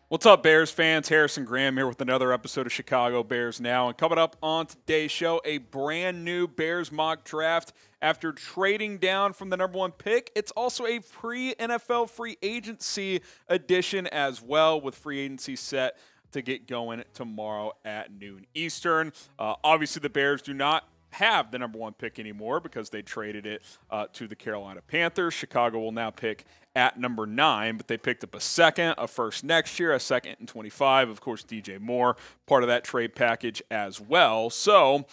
What's up, Bears fans? Harrison Graham here with another episode of Chicago Bears Now. And coming up on today's show, a brand new Bears mock draft. After trading down from the number one pick, it's also a pre-NFL free agency edition as well, with free agency set to get going tomorrow at noon Eastern. Obviously, the Bears do not have the number one pick anymore because they traded it to the Carolina Panthers. Chicago will now pick at number 9, but they picked up a second, a first next year, a second in 25. Of course, DJ Moore, part of that trade package as well. So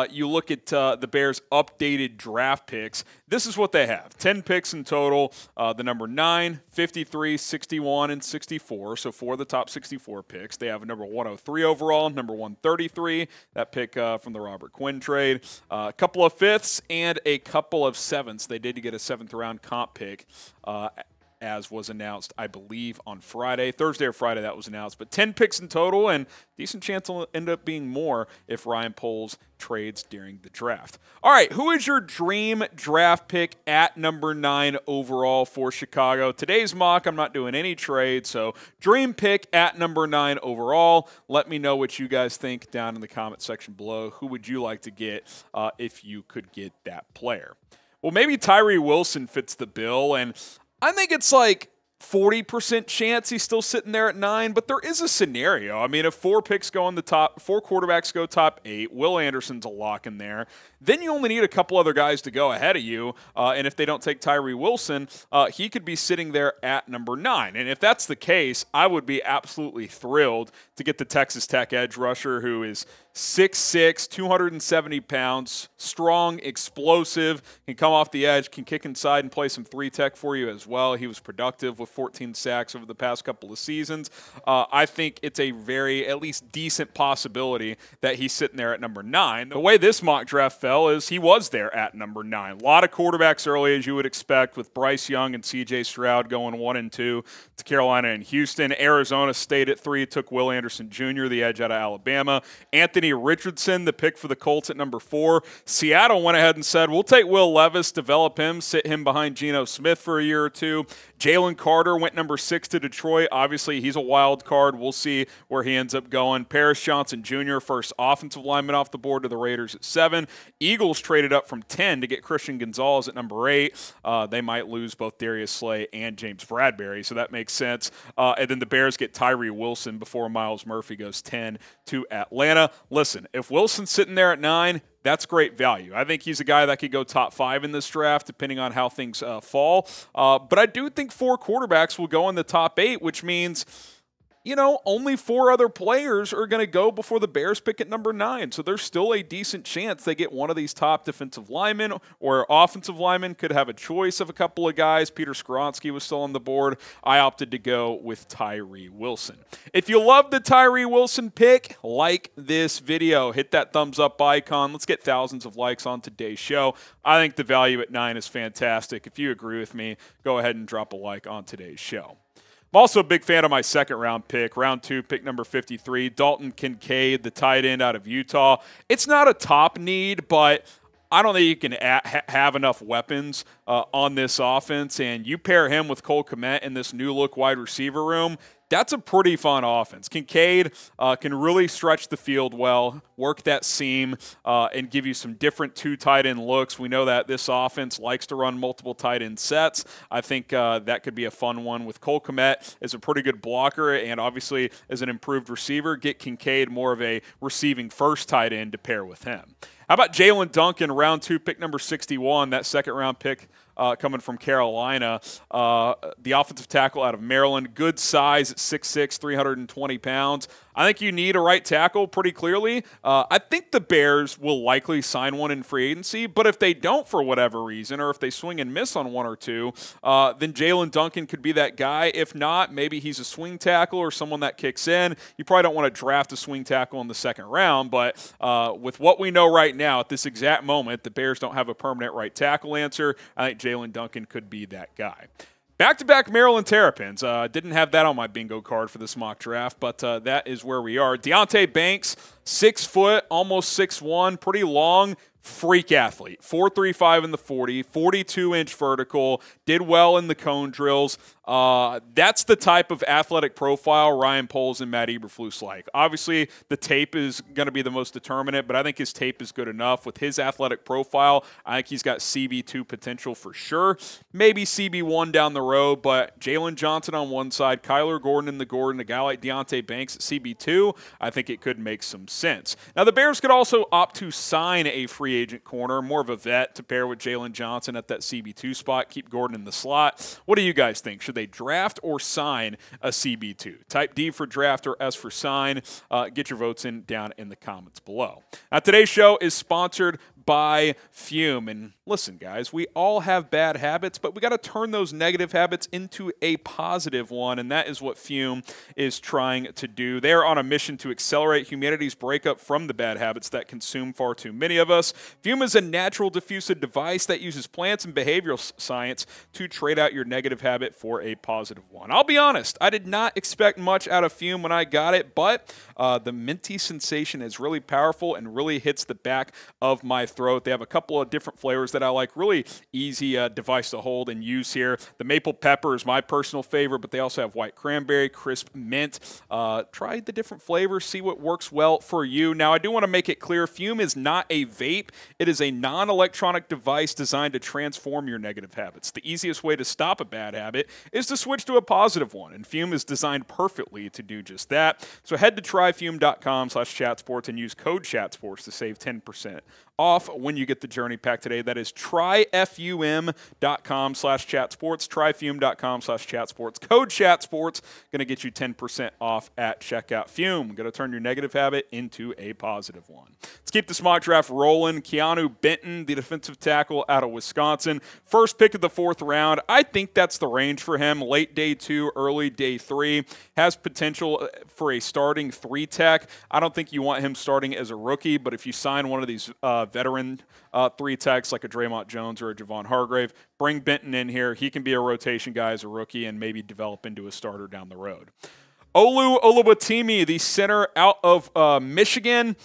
you look at the Bears' updated draft picks. This is what they have. 10 picks in total. The number 9, 53, 61, and 64. So for the top 64 picks, they have a number 103 overall, number 133, that pick from the Robert Quinn trade. A couple of fifths and a couple of sevenths. They did get a 7th-round comp pick as was announced, I believe, on Friday. Thursday or Friday that was announced. But 10 picks in total, and decent chance will end up being more if Ryan Poles trades during the draft. All right, who is your dream draft pick at number 9 overall for Chicago? Today's mock, I'm not doing any trade, so dream pick at number 9 overall. Let me know what you guys think down in the comment section below. Who would you like to get if you could get that player? Well, maybe Tyree Wilson fits the bill, and I think it's like 40% chance he's still sitting there at 9, but there is a scenario. I mean, if 4 picks go in the top, 4 quarterbacks go top 8, Will Anderson's a lock in there, then you only need a couple other guys to go ahead of you, and if they don't take Tyree Wilson, he could be sitting there at number 9. And if that's the case, I would be absolutely thrilled to get the Texas Tech edge rusher who is 6'6", 270 pounds, strong, explosive, can come off the edge, can kick inside and play some 3-tech for you as well. He was productive with 14 sacks over the past couple of seasons. I think it's a very, at least decent possibility that he's sitting there at number 9. The way this mock draft fell is he was there at number 9. A lot of quarterbacks early, as you would expect, with Bryce Young and C.J. Stroud going 1 and 2 to Carolina and Houston. Arizona stayed at 3, took Will Anderson Jr., the edge out of Alabama. Anthony Richardson, the pick for the Colts at number 4. Seattle went ahead and said, we'll take Will Levis, develop him, sit him behind Geno Smith for a year or two. Jalen Carter went number 6 to Detroit. Obviously, he's a wild card. We'll see where he ends up going. Paris Johnson Jr., first offensive lineman off the board to the Raiders at 7. Eagles traded up from 10 to get Christian Gonzalez at number 8. They might lose both Darius Slay and James Bradberry, so that makes sense. And then the Bears get Tyree Wilson before Myles Murphy goes 10 to Atlanta. Listen, if Wilson's sitting there at 9, that's great value. I think he's a guy that could go top 5 in this draft, depending on how things fall. But I do think 4 quarterbacks will go in the top 8, which means, you know, only 4 other players are going to go before the Bears pick at number 9. So there's still a decent chance they get one of these top defensive linemen or offensive linemen. Could have a choice of a couple of guys. Peter Skoronski was still on the board. I opted to go with Tyree Wilson. If you love the Tyree Wilson pick, like this video. Hit that thumbs up icon. Let's get thousands of likes on today's show. I think the value at 9 is fantastic. If you agree with me, go ahead and drop a like on today's show. I'm also a big fan of my 2nd-round pick, round 2, pick number 53, Dalton Kincaid, the tight end out of Utah. It's not a top need, but I don't think you can have enough weapons on this offense, and you pair him with Cole Kmet in this new-look wide receiver room, that's a pretty fun offense. Kincaid can really stretch the field well, work that seam, and give you some different 2 tight end looks. We know that this offense likes to run multiple tight end sets. I think that could be a fun one with Cole Kmet as a pretty good blocker and obviously as an improved receiver. Get Kincaid more of a receiving first tight end to pair with him. How about Jaelyn Duncan, round 2, pick number 61, that 2nd-round pick coming from Carolina. The offensive tackle out of Maryland, good size at 6'6", 320 pounds. I think you need a right tackle pretty clearly. I think the Bears will likely sign one in free agency, but if they don't for whatever reason, or if they swing and miss on 1 or 2, then Jaelyn Duncan could be that guy. If not, maybe he's a swing tackle or someone that kicks in. You probably don't want to draft a swing tackle in the 2nd round, but with what we know right now, at this exact moment, the Bears don't have a permanent right tackle answer. I think Jaelyn Duncan could be that guy. Back-to-back Maryland Terrapins. Didn't have that on my bingo card for this mock draft, but that is where we are. Deonte Banks, 6 foot, almost 6'1", pretty long, freak athlete. 4.35 in the 40, 42-inch vertical, did well in the cone drills. That's the type of athletic profile Ryan Poles and Matt Eberflus like. Obviously, the tape is going to be the most determinant, but I think his tape is good enough. With his athletic profile, I think he's got CB2 potential for sure. Maybe CB1 down the road, but Jalen Johnson on one side, Kyler Gordon in the Gordon, a guy like Deonte Banks at CB2, I think it could make some sense. Now, the Bears could also opt to sign a free agent corner, more of a vet to pair with Jalen Johnson at that CB2 spot, keep Gordon in the slot. What do you guys think? Should they draft or sign a CB2? Type D for draft or S for sign. Get your votes in down in the comments below. Now, today's show is sponsored by Fume. And listen, guys, we all have bad habits, but we got to turn those negative habits into a positive one, and that is what Fume is trying to do. They're on a mission to accelerate humanity's breakup from the bad habits that consume far too many of us. Fume is a natural diffusive device that uses plants and behavioral science to trade out your negative habit for a positive one. I'll be honest, I did not expect much out of Fume when I got it, but the minty sensation is really powerful and really hits the back of my throat. They have a couple of different flavors that I like. Really easy device to hold and use here. The maple pepper is my personal favorite, but they also have white cranberry, crisp mint. Try the different flavors, see what works well for you. Now, I do want to make it clear, Fume is not a vape. It is a non-electronic device designed to transform your negative habits. The easiest way to stop a bad habit is to switch to a positive one, and Fume is designed perfectly to do just that. So head to tryfume.com/chatsports and use code chatsports to save 10% off when you get the journey pack today. That is tryfum.com/chatsports, tryfume.com/chatsports. Code chatsports going to get you 10% off at checkout. Fume, going to turn your negative habit into a positive one. Let's keep this mock draft rolling. Keeanu, Benton, the defensive tackle out of Wisconsin. First pick of the 4th round. I think that's the range for him. Late day 2, early day 3. Has potential for a starting 3 tech. I don't think you want him starting as a rookie, but if you sign one of these veteran 3 techs like a Draymond Jones or a Javon Hargrave, bring Benton in here. He can be a rotation guy as a rookie and maybe develop into a starter down the road. Oluwatimi, the center out of Michigan,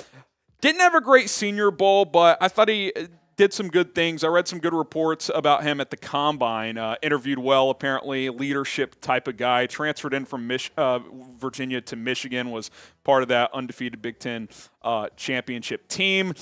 didn't have a great Senior Bowl, but I thought he did some good things. I read some good reports about him at the Combine. Interviewed well, apparently. Leadership type of guy. Transferred in from Virginia to Michigan. Was part of that undefeated Big Ten championship team.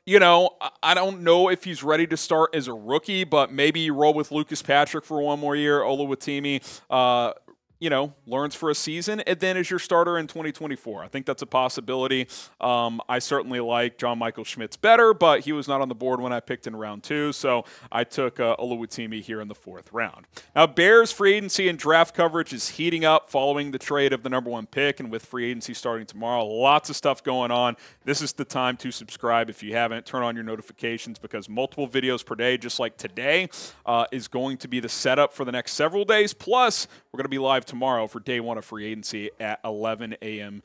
You know, I don't know if he's ready to start as a rookie, but maybe you roll with Lucas Patrick for one more year. Oluwatimi, you know, learns for a season, and then is your starter in 2024. I think that's a possibility. I certainly like John Michael Schmitz better, but he was not on the board when I picked in round 2, so I took Oluwatimi here in the 4th round. Now, Bears free agency and draft coverage is heating up following the trade of the #1 pick, and with free agency starting tomorrow, lots of stuff going on. This is the time to subscribe if you haven't. Turn on your notifications because multiple videos per day, just like today, is going to be the setup for the next several days. Plus, we're going to be live tomorrow for day 1 of free agency at 11 a.m.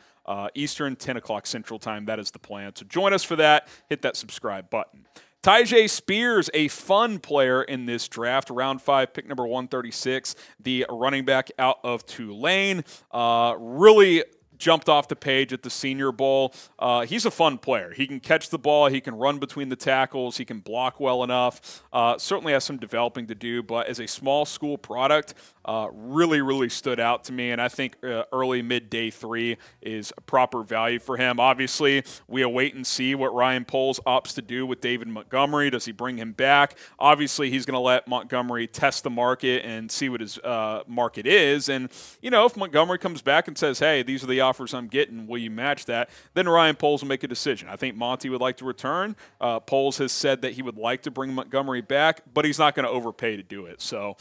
Eastern, 10 o'clock Central Time. That is the plan. So join us for that. Hit that subscribe button. Tyjae Spears, a fun player in this draft. Round 5, pick number 136, the running back out of Tulane. Really jumped off the page at the Senior Bowl. He's a fun player. He can catch the ball. He can run between the tackles. He can block well enough. Certainly has some developing to do, but as a small school product, really stood out to me, and I think early mid-day 3 is a proper value for him. Obviously, we await and see what Ryan Poles opts to do with David Montgomery. Does he bring him back? Obviously, he's going to let Montgomery test the market and see what his market is, and, you know, if Montgomery comes back and says, hey, these are the offers I'm getting, will you match that? Then Ryan Poles will make a decision. I think Monty would like to return. Poles has said that he would like to bring Montgomery back, but he's not going to overpay to do it, so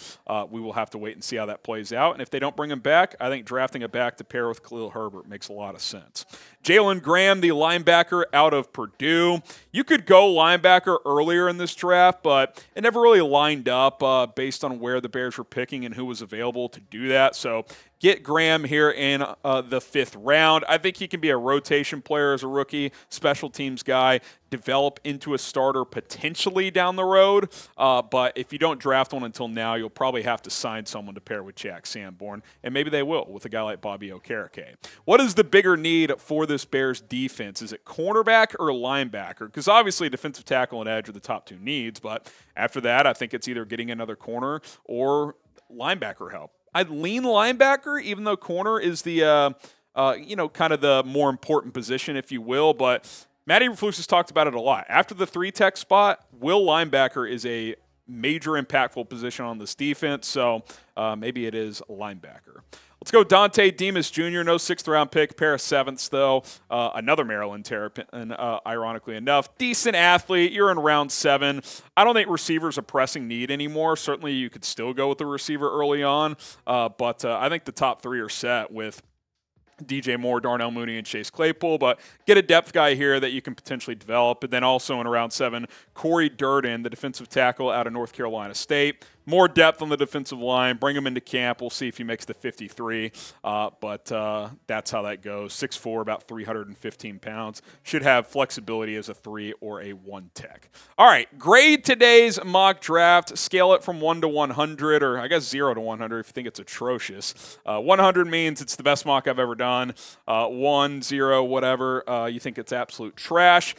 we will have to wait and see how that plays out. And if they don't bring him back, I think drafting a back to pair with Khalil Herbert makes a lot of sense. Jalen Graham, the linebacker out of Purdue. You could go linebacker earlier in this draft, but it never really lined up based on where the Bears were picking and who was available to do that. So get Graham here in the 5th round. I think he can be a rotation player as a rookie, special teams guy, develop into a starter potentially down the road. But if you don't draft one until now, you'll probably have to sign someone to pair with Jack Sanborn, and maybe they will with a guy like Bobby Okereke. What is the bigger need for this Bears defense? Is it cornerback or linebacker? Because obviously defensive tackle and edge are the top 2 needs, but after that, I think it's either getting another corner or linebacker help. I'd lean linebacker, even though corner is the kind of the more important position, if you will. But Matt Eberflus has talked about it a lot. After the 3-tech spot, will linebacker is a major impactful position on this defense, so maybe it is linebacker. Let's go Dontay Demus Jr., no 6th-round pick, pair of 7ths, though. Another Maryland Terrapin, ironically enough. Decent athlete. You're in round 7. I don't think receiver's a pressing need anymore. Certainly you could still go with the receiver early on, but I think the top 3 are set with DJ Moore, Darnell Mooney, and Chase Claypool, but get a depth guy here that you can potentially develop. And then also in round 7, Cory Durden, the defensive tackle out of North Carolina State. More depth on the defensive line. Bring him into camp. We'll see if he makes the 53. But that's how that goes. 6'4", about 315 pounds. Should have flexibility as a 3 or a 1-tech. All right, grade today's mock draft. Scale it from 1 to 100, or I guess 0 to 100 if you think it's atrocious. 100 means it's the best mock I've ever done. 1, 0, whatever. You think it's absolute trash.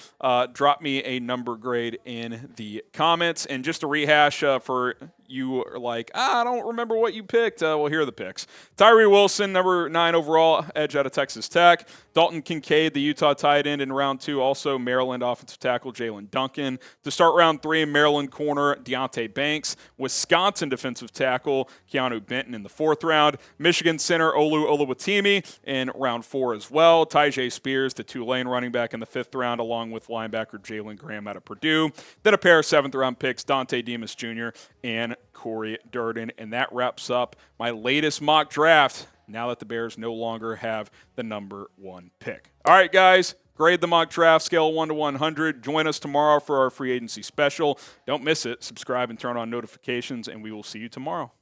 Drop me a number grade in the comments. And just to rehash for you are like, I don't remember what you picked. Well, here are the picks. Tyree Wilson, number 9 overall, edge out of Texas Tech. Dalton Kincaid, the Utah tight end in round 2. Also Maryland offensive tackle Jaelyn Duncan. To start round 3, Maryland corner Deonte Banks. Wisconsin defensive tackle Keeanu Benton in the 4th round. Michigan center Oluwatimi in round 4 as well. Tyjae Spears, the Tulane running back in the 5th round, along with linebacker Jalen Graham out of Purdue. Then a pair of 7th-round picks, Dontay Demus Jr. and Cory Durden. And that wraps up my latest mock draft now that the Bears no longer have the number 1 pick. All right, guys, grade the mock draft, scale 1 to 100. Join us tomorrow for our free agency special. Don't miss it. Subscribe and turn on notifications, and we will see you tomorrow.